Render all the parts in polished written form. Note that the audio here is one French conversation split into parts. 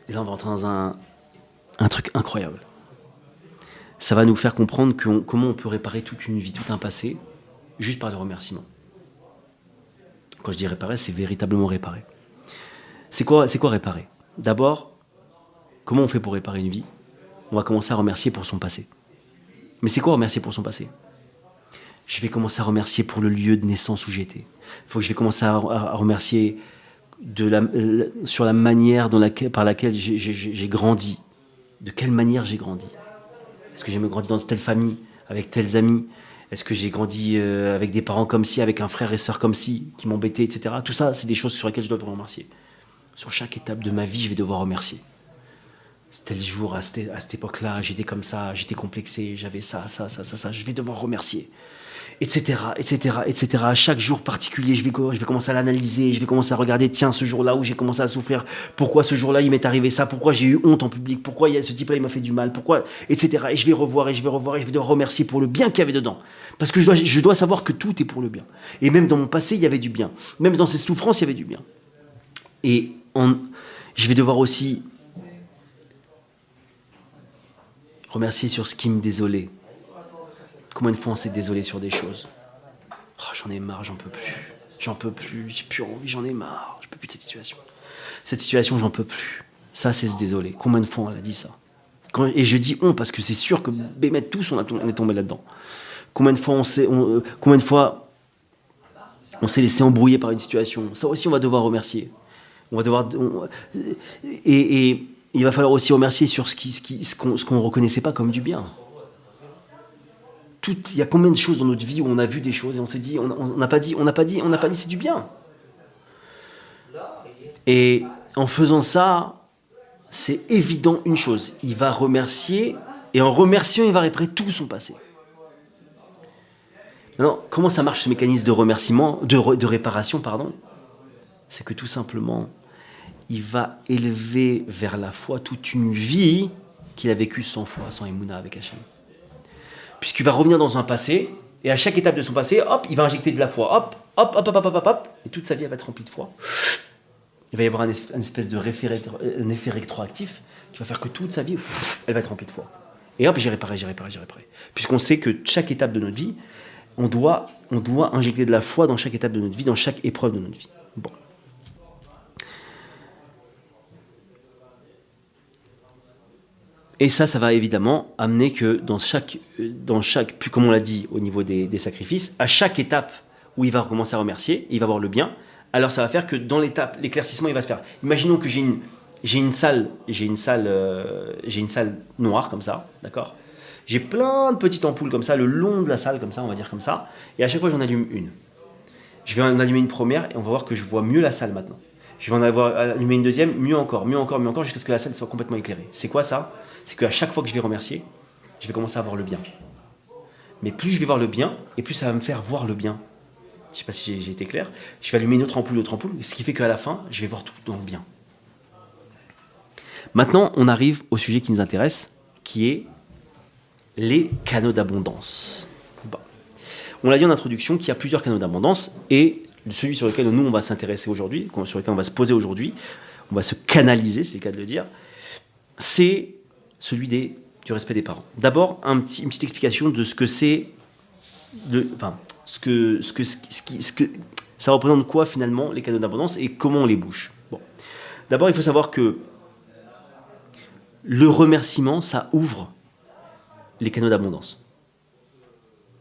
Et là, on va rentrer dans un truc incroyable. Ça va nous faire comprendre comment on peut réparer toute une vie, tout un passé, juste par le remerciement. Quand je dis réparer, c'est véritablement réparer. C'est quoi réparer? D'abord, comment on fait pour réparer une vie? On va commencer à remercier pour son passé. Mais c'est quoi remercier pour son passé? Je vais commencer à remercier pour le lieu de naissance où j'étais. Je vais commencer à remercier sur la manière par laquelle j'ai grandi. De quelle manière j'ai grandi? Est-ce que j'ai grandi dans telle famille, avec tels amis? Est-ce que j'ai grandi avec des parents comme ci, avec un frère et sœur comme ci, qui m'embêtaient, etc. Tout ça, c'est des choses sur lesquelles je dois remercier. Sur chaque étape de ma vie, je vais devoir remercier. C'était le jour, à cette époque-là, j'étais comme ça, j'étais complexé, j'avais ça, je vais devoir remercier. Etc., etc., etc. À chaque jour particulier, je vais commencer à l'analyser, je vais commencer à regarder, tiens, ce jour-là où j'ai commencé à souffrir, pourquoi ce jour-là il m'est arrivé ça, pourquoi j'ai eu honte en public, pourquoi ce type-là il m'a fait du mal, pourquoi, etc. Et je vais revoir, et je vais devoir remercier pour le bien qu'il y avait dedans. Parce que je dois savoir que tout est pour le bien. Et même dans mon passé, il y avait du bien. Même dans ces souffrances, il y avait du bien. Et je vais devoir aussi remercier sur ce qui me désolait. Combien de fois on s'est désolé sur des choses? Oh, j'en ai marre, j'en peux plus, j'ai plus envie, j'en ai marre, je peux plus de cette situation. Cette situation, j'en peux plus. Ça, c'est se désoler. Combien de fois on a dit ça? Et je dis on, parce que c'est sûr que Bémet, tous, on est tombé là-dedans. Combien de fois on s'est laissé embrouiller par une situation? Ça aussi, on va devoir remercier. Et il va falloir aussi remercier sur ce qu'on reconnaissait pas comme du bien. Il y a combien de choses dans notre vie où on a vu des choses et on s'est dit, on n'a pas dit c'est du bien. Et en faisant ça, c'est évident une chose, il va remercier, et en remerciant, il va réparer tout son passé. Maintenant, comment ça marche ce mécanisme de remerciement, de réparation, pardon? C'est que tout simplement, il va élever vers la foi toute une vie qu'il a vécue sans foi, sans émouna avec Hachem. Puisqu'il va revenir dans un passé, et à chaque étape de son passé, hop, il va injecter de la foi, hop, et toute sa vie elle va être remplie de foi. Il va y avoir une espèce de un effet rétroactif qui va faire que toute sa vie, elle va être remplie de foi. Et hop, j'ai réparé. Puisqu'on sait que chaque étape de notre vie, on doit injecter de la foi dans chaque étape de notre vie, dans chaque épreuve de notre vie. Bon. Et ça va évidemment amener que dans chaque, puis comme on l'a dit au niveau des sacrifices, à chaque étape où il va recommencer à remercier, il va voir le bien, alors ça va faire que dans l'étape, l'éclaircissement, il va se faire. Imaginons que j'ai une salle noire comme ça, d'accord? J'ai plein de petites ampoules comme ça, le long de la salle, comme ça, on va dire comme ça, et à chaque fois j'en allume une. Je vais en allumer une première et on va voir que je vois mieux la salle maintenant. Je vais en allumer une deuxième, mieux encore, jusqu'à ce que la salle soit complètement éclairée. C'est quoi ça? C'est qu'à chaque fois que je vais remercier, je vais commencer à voir le bien. Mais plus je vais voir le bien, et plus ça va me faire voir le bien. Je ne sais pas si j'ai été clair. Je vais allumer une autre ampoule, ce qui fait qu'à la fin, je vais voir tout dans le bien. Maintenant, on arrive au sujet qui nous intéresse, qui est les canaux d'abondance. Bon. On l'a dit en introduction qu'il y a plusieurs canaux d'abondance, et celui sur lequel nous on va s'intéresser aujourd'hui, sur lequel on va se poser aujourd'hui, on va se canaliser, c'est le cas de le dire, c'est celui du respect des parents. D'abord, une petite explication de ce que c'est, ça représente quoi finalement les canaux d'abondance et comment on les bouge. Bon. D'abord, il faut savoir que le remerciement, ça ouvre les canaux d'abondance.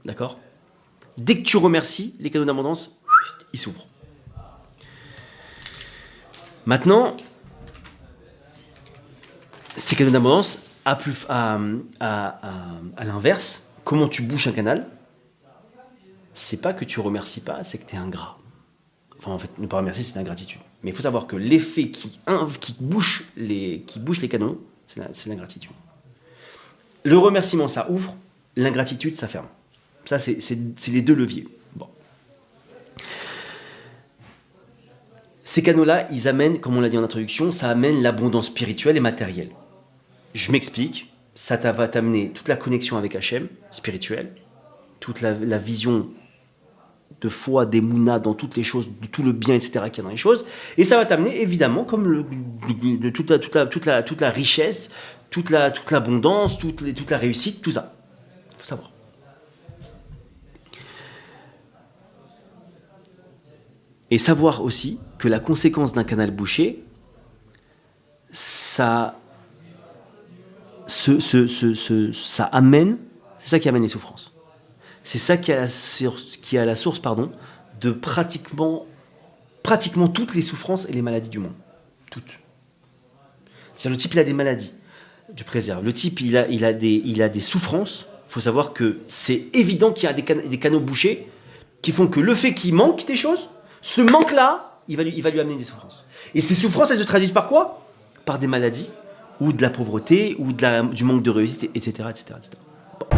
D'accord? Dès que tu remercies, les canaux d'abondance, ils s'ouvrent. Maintenant, ces canaux d'abondance, à l'inverse, comment tu bouches un canal? C'est pas que tu remercies pas, c'est que tu es ingrat. Enfin, en fait, ne pas remercier, c'est l'ingratitude. Mais il faut savoir que l'effet qui bouche les canaux, c'est l'ingratitude. Le remerciement, ça ouvre, l'ingratitude, ça ferme. Ça, c'est les deux leviers. Bon. Ces canaux-là, ils amènent, comme on l'a dit en introduction, ça amène l'abondance spirituelle et matérielle. Je m'explique, ça va t'amener toute la connexion avec Hachem, spirituelle, toute la vision de foi, d'émouna dans toutes les choses, de tout le bien, etc. qu'il y a dans les choses. Et ça va t'amener, évidemment, comme de toute la richesse, toute l'abondance, toute la réussite, tout ça. Il faut savoir. Et savoir aussi que la conséquence d'un canal bouché, ça amène, c'est ça qui amène les souffrances. C'est ça qui est à la source, de pratiquement toutes les souffrances et les maladies du monde. Toutes. C'est-à-dire, le type, il a des maladies du préserve. Le type, il a des souffrances. Il faut savoir que c'est évident qu'il y a des canaux bouchés qui font que le fait qu'il manque des choses, ce manque-là, il va lui amener des souffrances. Et ces souffrances, elles se traduisent par quoi? Par des maladies, ou de la pauvreté, ou du manque de réussite, etc. etc., etc. Bon.